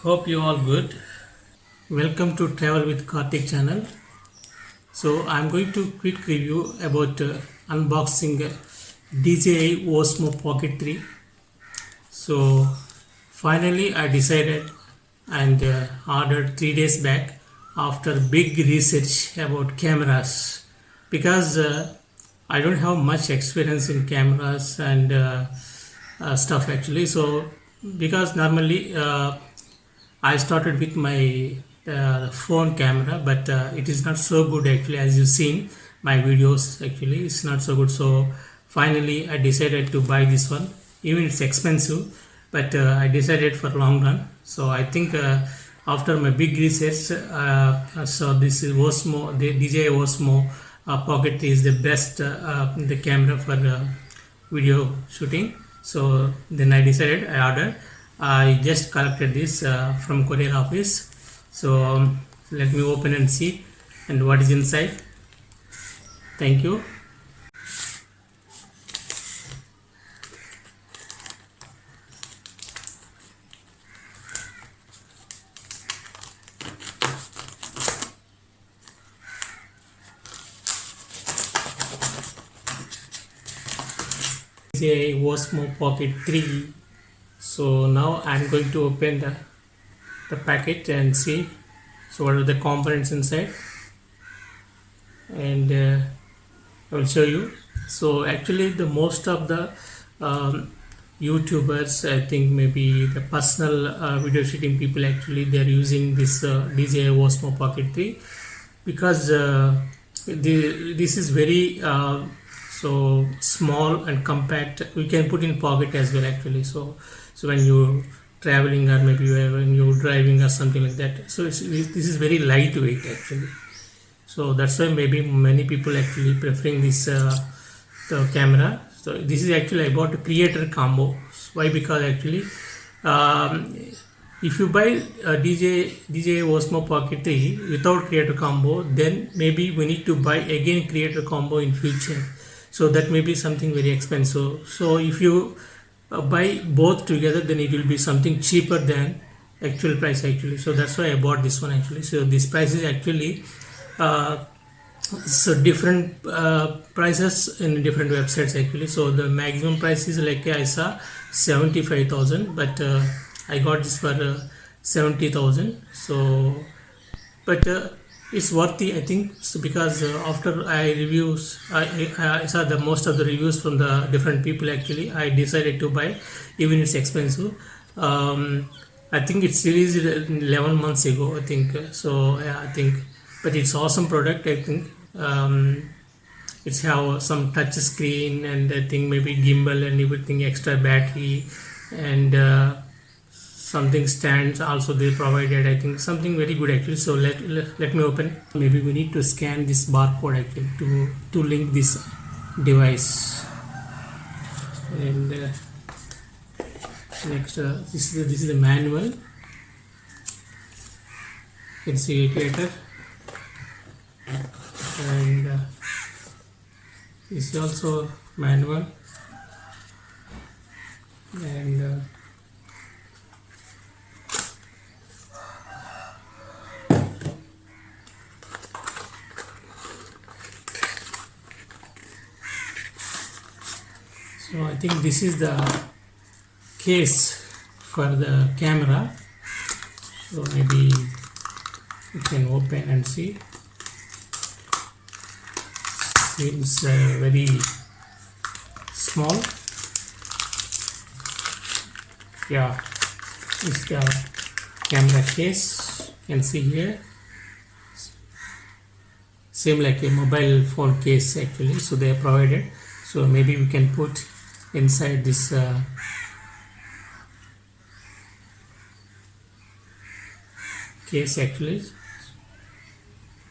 Hope you all good. Welcome to Travel with Karthik channel. So I'm going to quick review about unboxing DJI Osmo Pocket 3. So finally I decided and ordered 3 days back after big research about cameras because I don't have much experience in cameras and stuff actually. So because normally I started with my phone camera, but it is not so good actually. As you've seen, my videos actually it's not so good. So finally, I decided to buy this one. Even it's expensive, but I decided for long run. So I think after my big research, so this is Osmo, the DJI Osmo Pocket 3 is the best the camera for video shooting. So then I decided I ordered. I just collected this from courier office. So let me open and see and what is inside. Thank you. DJI Osmo Pocket 3. So now I'm going to open the packet and see so what are the components inside, and I will show you. So actually the most of the YouTubers, I think maybe the personal video shooting people, actually they're using this DJI Osmo Pocket 3 because this is very so small and compact. We can put in pocket as well actually. So when you traveling or maybe when you're driving or something like that, so this is very lightweight actually. So that's why maybe many people actually preferring this the camera. So this is actually I bought a creator combo. Why? Because actually if you buy a DJI Osmo Pocket 3 without creator combo, then maybe we need to buy again creator combo in future. So that may be something very expensive. So if you buy both together, then it will be something cheaper than actual price actually. So that's why I bought this one actually. So this price is actually so different prices in different websites actually. So the maximum price is like I saw 75,000, but I got this for 70,000. So but it's worthy, I think. So because after I reviews, I saw the most of the reviews from the different people actually, I decided to buy, even it's expensive. I think it's released 11 months ago, I think. So yeah, I think, but it's awesome product, I think. It's have some touch screen and I think maybe gimbal and everything, extra battery and something stands also they provided. I think something very good actually. So let me open. Maybe we need to scan this barcode actually to link this device. And next this is the manual. You can see it later. And this is also manual. And so I think this is the case for the camera. So maybe you can open and see. It's very small. Yeah, it's the camera case. You can see here. Same like a mobile phone case actually. So they are provided. So maybe we can put inside this case actually.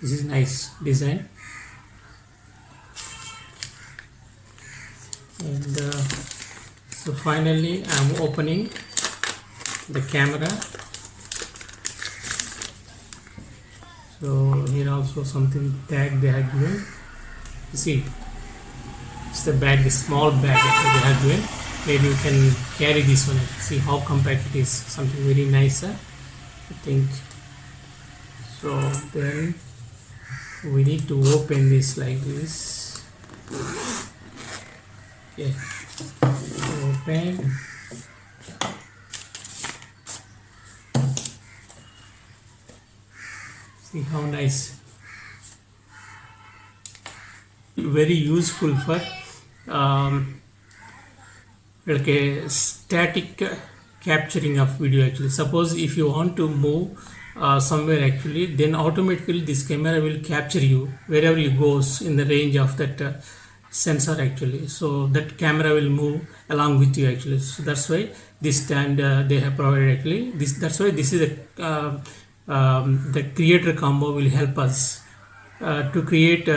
This is nice design. And so finally I'm opening the camera. So here also something tag they have given. You see, it's the bag, the small bag that they have given. Maybe you can carry this one. See how compact it is. Something very nice. I think. So then we need to open this like this. Okay, open. See how nice. Very useful for like a static capturing of video actually. Suppose if you want to move somewhere actually, then automatically this camera will capture you wherever you goes in the range of that sensor actually. So that camera will move along with you actually. So that's why this stand they have provided actually. That's why this is a the creator combo will help us to create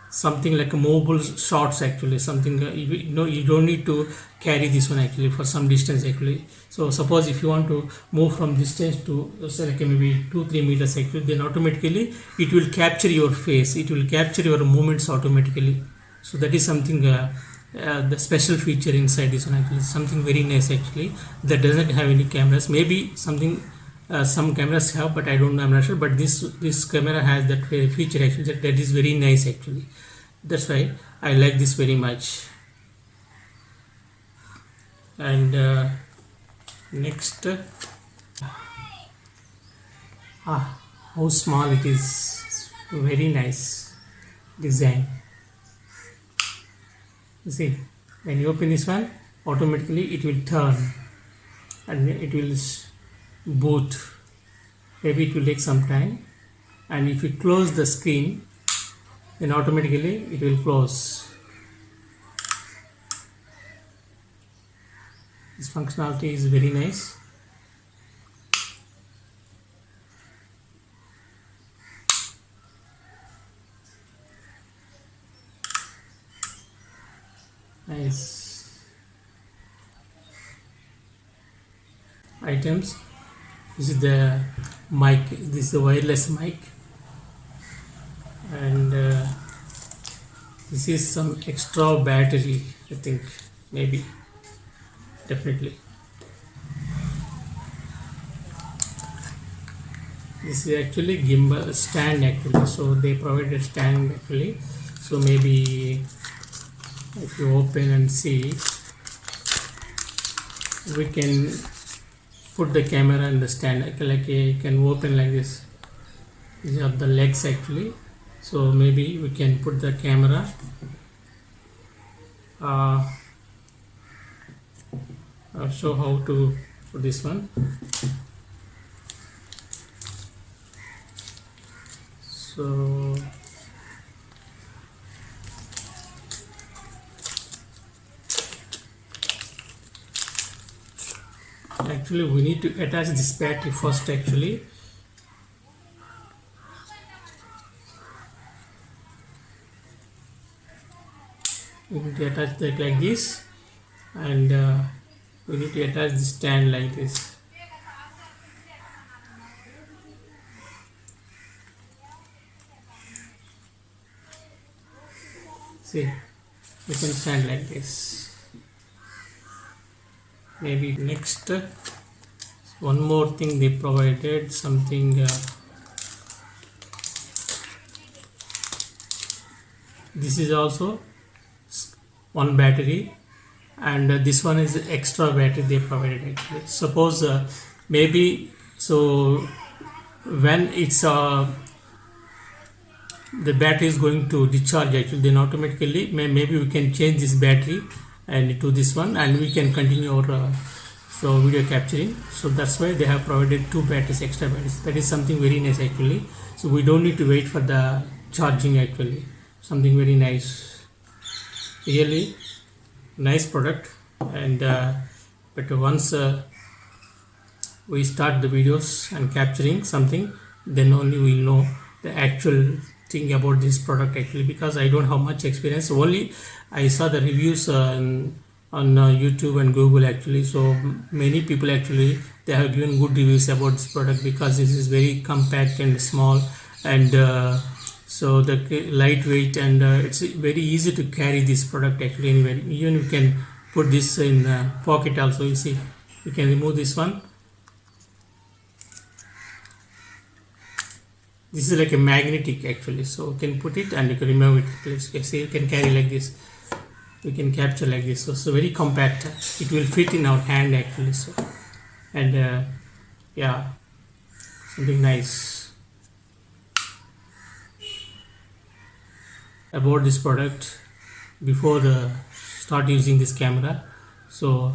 something like a mobile shots actually, something you don't need to carry this one actually for some distance actually. So suppose if you want to move from distance to say like maybe 2-3 meters actually, then automatically it will capture your face, it will capture your movements automatically. So that is something the special feature inside this one actually, something very nice actually, that doesn't have any cameras. Maybe something some cameras have, but I don't know, I'm not sure, but this camera has that feature actually, that is very nice actually. That's why I like this very much. And next, how small it is, very nice design. You see, when you open this one, automatically it will turn and it will boot. Maybe it will take some time, and if you close the screen, then automatically it will close. This functionality is very nice. Nice items. This is the mic, this is the wireless mic, and this is some extra battery, I think, maybe, definitely. This is actually gimbal stand actually, so they provided stand actually. So maybe if you open and see, we can put the camera in the stand like you can open like this. These are the legs actually, so maybe we can put the camera I'll show how to put this one. So actually we need to attach this battery first actually. We need to attach that like this, and we need to attach the stand like this. See, we can stand like this. Maybe next, one more thing they provided, something this is also one battery, and this one is extra battery they provided actually. Suppose maybe, so when it's the battery is going to discharge actually, then automatically maybe we can change this battery and to this one, and we can continue our so video capturing. So that's why they have provided two batteries, extra batteries. That is something very nice actually, so we don't need to wait for the charging actually. Something very nice, really nice product. And but once we start the videos and capturing something, then only we'll know the actual thing about this product actually, because I don't have much experience. Only I saw the reviews on YouTube and Google actually. So many people actually, they have given good reviews about this product, because this is very compact and small, and so the lightweight, and it's very easy to carry this product actually anywhere. Even you can put this in pocket also. You see, you can remove this one This is like a magnetic actually, so you can put it and you can remove it. See, you can carry like this, we can capture like this. So very compact, it will fit in our hand actually. So and yeah, something nice about this product. Before start using this camera, so